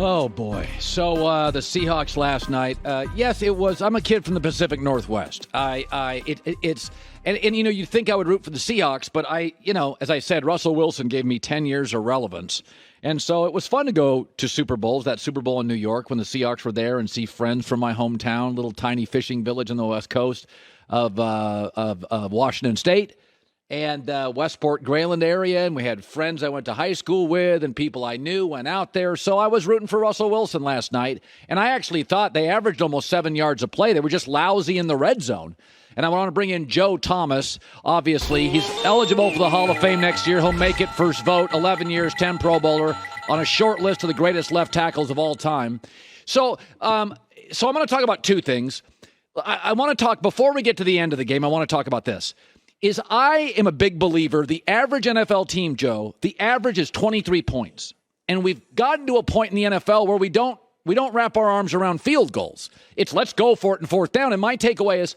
Oh, boy. So the Seahawks last night, yes, it was. I'm a kid from the Pacific Northwest. It's you'd think I would root for the Seahawks, but as I said, Russell Wilson gave me 10 years of relevance. And so it was fun to go to Super Bowls, that Super Bowl in New York when the Seahawks were there, and see friends from my hometown, little tiny fishing village on the west coast of Washington State. And Westport, Grayland area, and we had friends I went to high school with and people I knew went out there. So I was rooting for Russell Wilson last night, and I actually thought they averaged almost 7 yards a play. They were just lousy in the red zone. And I want to bring in Joe Thomas. Obviously, he's eligible for the Hall of Fame next year. He'll make it first vote, 11 years, 10 Pro Bowler, on a short list of the greatest left tackles of all time. So I'm going to talk about two things. I want to talk, before we get to the end of the game, I want to talk about this. I am a big believer, the average NFL team, Joe, the average is 23 points. And we've gotten to a point in the NFL where we don't wrap our arms around field goals. It's let's go for it in fourth down. And my takeaway is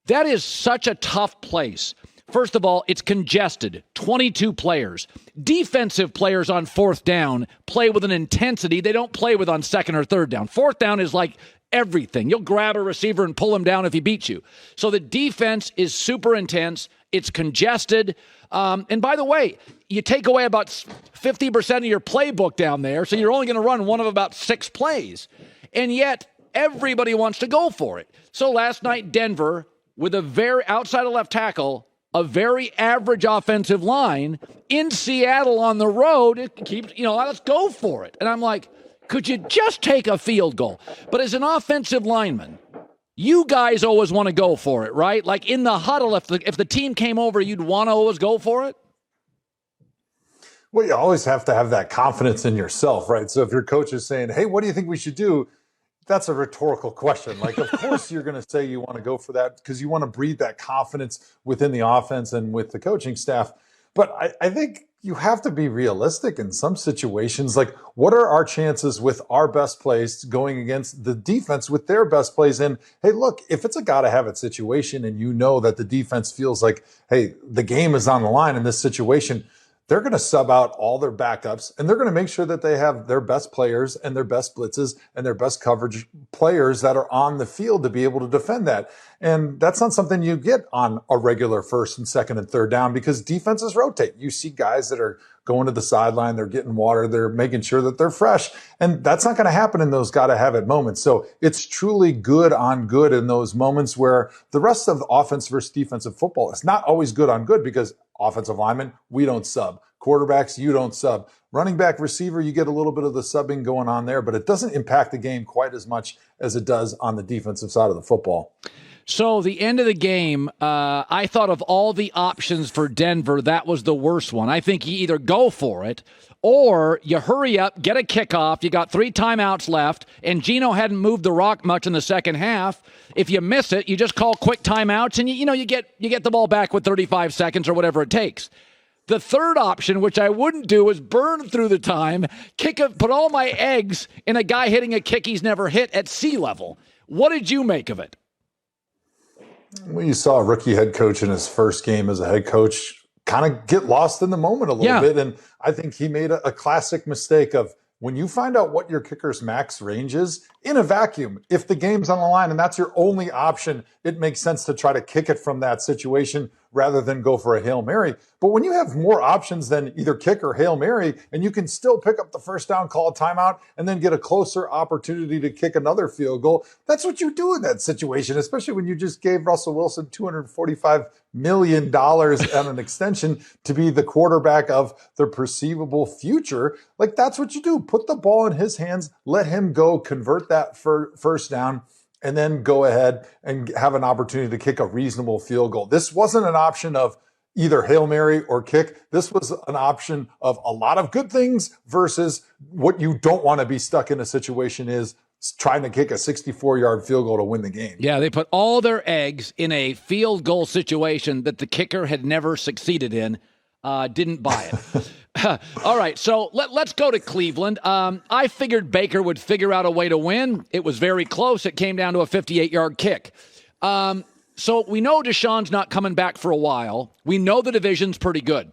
that is such a tough place. First of all, it's congested, 22 players. Defensive players on fourth down play with an intensity they don't play with on second or third down. Fourth down is like everything. You'll grab a receiver and pull him down if he beats you. So the defense is super intense. It's congested. And by the way, you take away about 50% of your playbook down there, so you're only going to run one of about 6 plays. And yet, everybody wants to go for it. So last night, Denver, with a very outside of left tackle, a very average offensive line, in Seattle on the road, it keeps, let's go for it. And I'm like, could you just take a field goal? But as an offensive lineman, you guys always want to go for it, right? Like in the huddle, if the team came over, you'd want to always go for it? Well, you always have to have that confidence in yourself, right? So if your coach is saying, hey, what do you think we should do? That's a rhetorical question. Like, of course you're going to say you want to go for that because you want to breathe that confidence within the offense and with the coaching staff. But I think you have to be realistic in some situations. Like, what are our chances with our best plays going against the defense with their best plays? And hey, look, if it's a gotta have it situation and you know that the defense feels like, hey, the game is on the line in this situation, they're going to sub out all their backups and they're going to make sure that they have their best players and their best blitzes and their best coverage players that are on the field to be able to defend that. And that's not something you get on a regular first and second and third down because defenses rotate. You see guys that are going to the sideline, they're getting water, they're making sure that they're fresh. And that's not going to happen in those gotta have it moments. So it's truly good on good in those moments where the rest of the offense versus defensive football is not always good on good because offensive linemen, we don't sub. Quarterbacks, you don't sub. Running back, receiver, you get a little bit of the subbing going on there, but it doesn't impact the game quite as much as it does on the defensive side of the football. So the end of the game, I thought of all the options for Denver, that was the worst one. I think you either go for it or you hurry up, get a kickoff. You got 3 timeouts left, and Geno hadn't moved the rock much in the second half. If you miss it, you just call quick timeouts, and you get the ball back with 35 seconds or whatever it takes. The third option, which I wouldn't do, is burn through the time, put all my eggs in a guy hitting a kick he's never hit at sea level. What did you make of it? Well, you saw a rookie head coach in his first game as a head coach kind of get lost in the moment a little bit. And I think he made a classic mistake of when you find out what your kicker's max range is in a vacuum, if the game's on the line and that's your only option, it makes sense to try to kick it from that situation rather than go for a Hail Mary. But when you have more options than either kick or Hail Mary, and you can still pick up the first down, call a timeout, and then get a closer opportunity to kick another field goal, that's what you do in that situation, especially when you just gave Russell Wilson $245 million on an extension to be the quarterback of the perceivable future. Like, that's what you do. Put the ball in his hands, let him go, convert that first down, and then go ahead and have an opportunity to kick a reasonable field goal. This wasn't an option of either Hail Mary or kick. This was an option of a lot of good things versus what you don't want to be stuck in a situation is trying to kick a 64-yard field goal to win the game. Yeah, they put all their eggs in a field goal situation that the kicker had never succeeded in. Didn't buy it. All right, so let's go to Cleveland. I figured Baker would figure out a way to win. It was very close. It came down to a 58-yard kick. So we know Deshaun's not coming back for a while. We know the division's pretty good.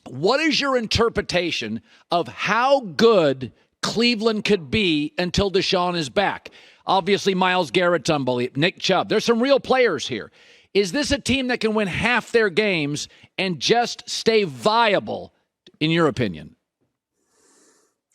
What is your interpretation of how good Cleveland could be until Deshaun is back. Obviously, Myles Garrett's unbelievable. Nick Chubb. There's some real players here. Is this a team that can win half their games and just stay viable, in your opinion?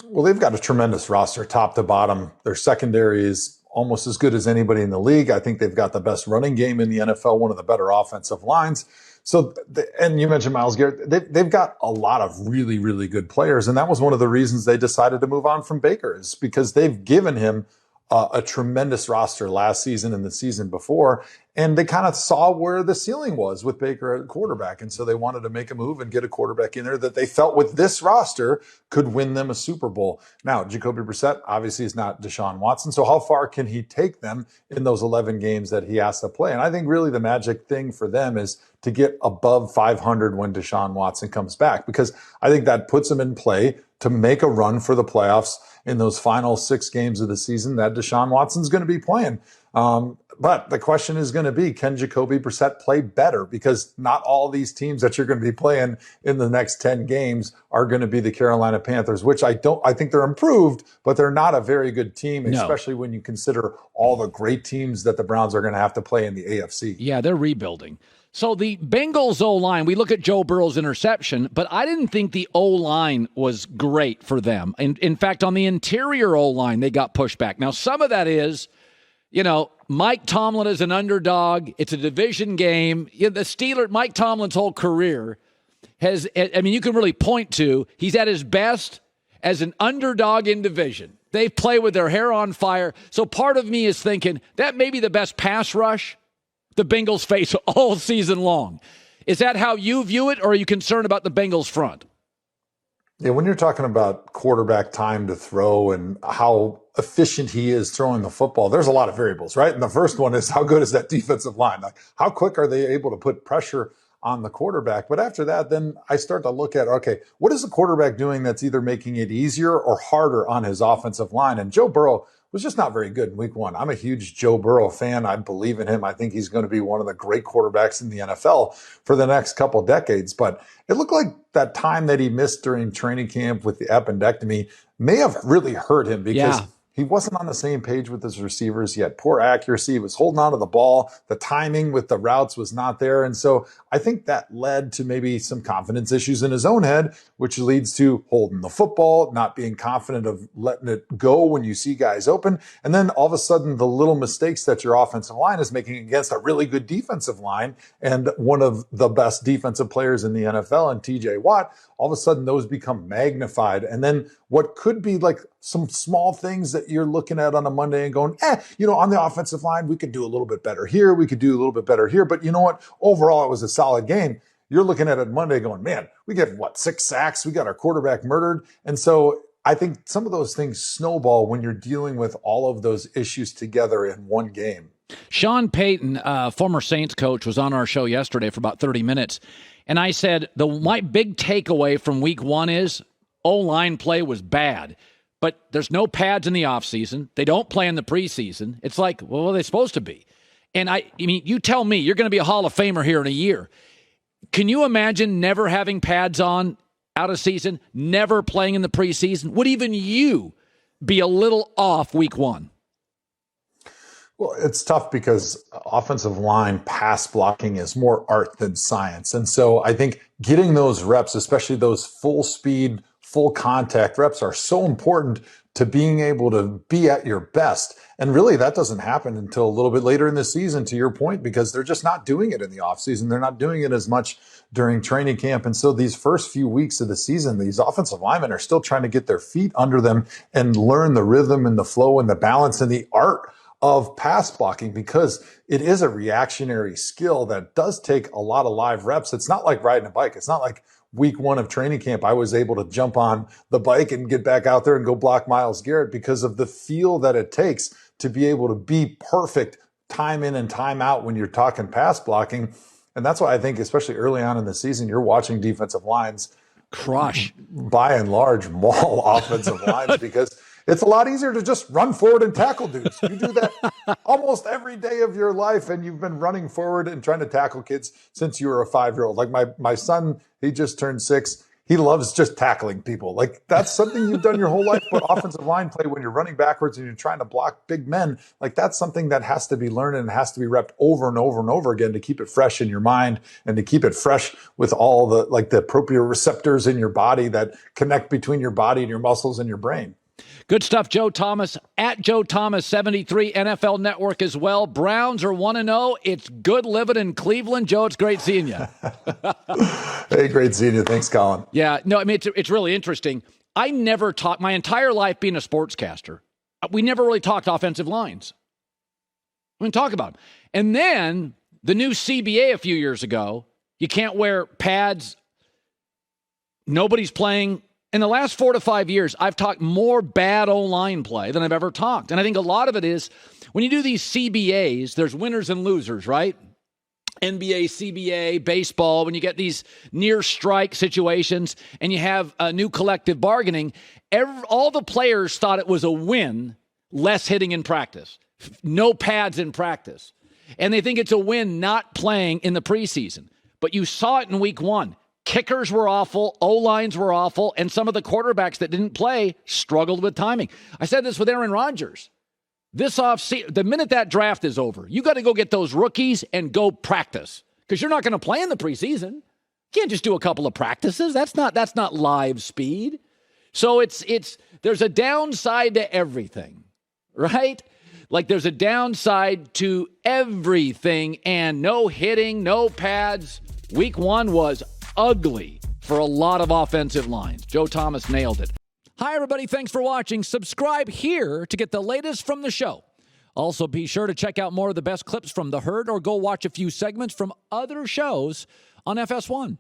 Well, they've got a tremendous roster, top to bottom. Their secondary is almost as good as anybody in the league. I think they've got the best running game in the NFL, one of the better offensive lines. So, and you mentioned Myles Garrett. They've got a lot of really, really good players. And that was one of the reasons they decided to move on from Baker, is because they've given him a tremendous roster last season and the season before. And they kind of saw where the ceiling was with Baker at quarterback. And so they wanted to make a move and get a quarterback in there that they felt with this roster could win them a Super Bowl. Now, Jacoby Brissett obviously is not Deshaun Watson. So how far can he take them in those 11 games that he has to play? And I think really the magic thing for them is to get above 500 when Deshaun Watson comes back, because I think that puts them in play to make a run for the playoffs in those final 6 games of the season that Deshaun Watson's going to be playing. But the question is going to be, can Jacoby Brissett play better? Because not all these teams that you're going to be playing in the next 10 games are going to be the Carolina Panthers, which I think they're improved, but they're not a very good team, especially when you consider all the great teams that the Browns are going to have to play in the AFC. Yeah, they're rebuilding. So the Bengals O-line, we look at Joe Burrow's interception, but I didn't think the O-line was great for them. In fact, on the interior O-line, they got pushed back. Now, some of that is, Mike Tomlin is an underdog. It's a division game. The Steelers, Mike Tomlin's whole career you can really point to, he's at his best as an underdog in division. They play with their hair on fire. So part of me is thinking that may be the best pass rush the Bengals face all season long. Is that how you view it, or are you concerned about the Bengals front? Yeah, when you're talking about quarterback time to throw and how efficient he is throwing the football, there's a lot of variables, right? And the first one is, how good is that defensive line? Like, how quick are they able to put pressure on the quarterback? But after that, then I start to look at, okay, what is the quarterback doing that's either making it easier or harder on his offensive line? And Joe Burrow was just not very good in week 1. I'm a huge Joe Burrow fan. I believe in him. I think he's going to be one of the great quarterbacks in the NFL for the next couple of decades. But it looked like that time that he missed during training camp with the appendectomy may have really hurt him, because he wasn't on the same page with his receivers. He had poor accuracy. He was holding on to the ball. The timing with the routes was not there. And so I think that led to maybe some confidence issues in his own head, which leads to holding the football, not being confident of letting it go when you see guys open. And then all of a sudden, the little mistakes that your offensive line is making against a really good defensive line and one of the best defensive players in the NFL, and TJ Watt, all of a sudden those become magnified. And then what could be like some small things that you're looking at on a Monday and going, on the offensive line, we could do a little bit better here. We could do a little bit better here. But you know what? Overall, it was a solid game. You're looking at it Monday going, man, we get 6 sacks. We got our quarterback murdered. And so I think some of those things snowball when you're dealing with all of those issues together in one game. Sean Payton, former Saints coach, was on our show yesterday for about 30 minutes. And I said, my big takeaway from week 1 is O-line play was bad. But there's no pads in the offseason. They don't play in the preseason. It's like, well, what are they supposed to be? And I mean, you tell me, you're going to be a Hall of Famer here in a year. Can you imagine never having pads on out of season, never playing in the preseason? Would even you be a little off week 1? Well, it's tough because offensive line pass blocking is more art than science. And so I think getting those reps, especially those full speed, full contact reps, are so important to being able to be at your best. And really, that doesn't happen until a little bit later in the season, to your point, because they're just not doing it in the offseason. They're not doing it as much during training camp. And so these first few weeks of the season, these offensive linemen are still trying to get their feet under them and learn the rhythm and the flow and the balance and the art of pass blocking, because it is a reactionary skill that does take a lot of live reps. It's not like riding a bike. It's not like week 1 of training camp, I was able to jump on the bike and get back out there and go block Myles Garrett, because of the feel that it takes to be able to be perfect time in and time out when you're talking pass blocking. And that's why I think, especially early on in the season, you're watching defensive lines crush, by and large, maul offensive lines, because it's a lot easier to just run forward and tackle dudes. You do that almost every day of your life, and you've been running forward and trying to tackle kids since you were a 5-year-old. Like my son, he just turned 6. he loves just tackling people. Like, that's something you've done your whole life. But offensive line play, when you're running backwards and you're trying to block big men, like, that's something that has to be learned and has to be repped over and over and over again to keep it fresh in your mind and to keep it fresh with all the, like, the appropriate receptors in your body that connect between your body and your muscles and your brain. Good stuff, Joe Thomas, at Joe Thomas 73, NFL Network as well. Browns are 1-0. It's good living in Cleveland. Joe, it's great seeing you. Hey, great seeing you. Thanks, Colin. Yeah, no, I mean, it's really interesting. I never talked, my entire life being a sportscaster, we never really talked offensive lines. I mean, talk about them. And then the new CBA a few years ago, you can't wear pads. Nobody's playing. In the last 4 to 5 years, I've talked more bad O-line play than I've ever talked. And I think a lot of it is when you do these CBAs, there's winners and losers, right? NBA, CBA, baseball, when you get these near strike situations and you have a new collective bargaining, all the players thought it was a win, less hitting in practice, no pads in practice. And they think it's a win not playing in the preseason. But you saw it in week 1. Kickers were awful, O-lines were awful, and some of the quarterbacks that didn't play struggled with timing. I said this with Aaron Rodgers. This offseason, the minute that draft is over, you got to go get those rookies and go practice because you're not going to play in the preseason. You can't just do a couple of practices. That's not live speed. So there's a downside to everything, right? Like there's a downside to everything, and no hitting, no pads. Week 1 was ugly for a lot of offensive lines. Joe Thomas nailed it. Hi, everybody. Thanks for watching. Subscribe here to get the latest from the show. Also, be sure to check out more of the best clips from The Herd or go watch a few segments from other shows on FS1.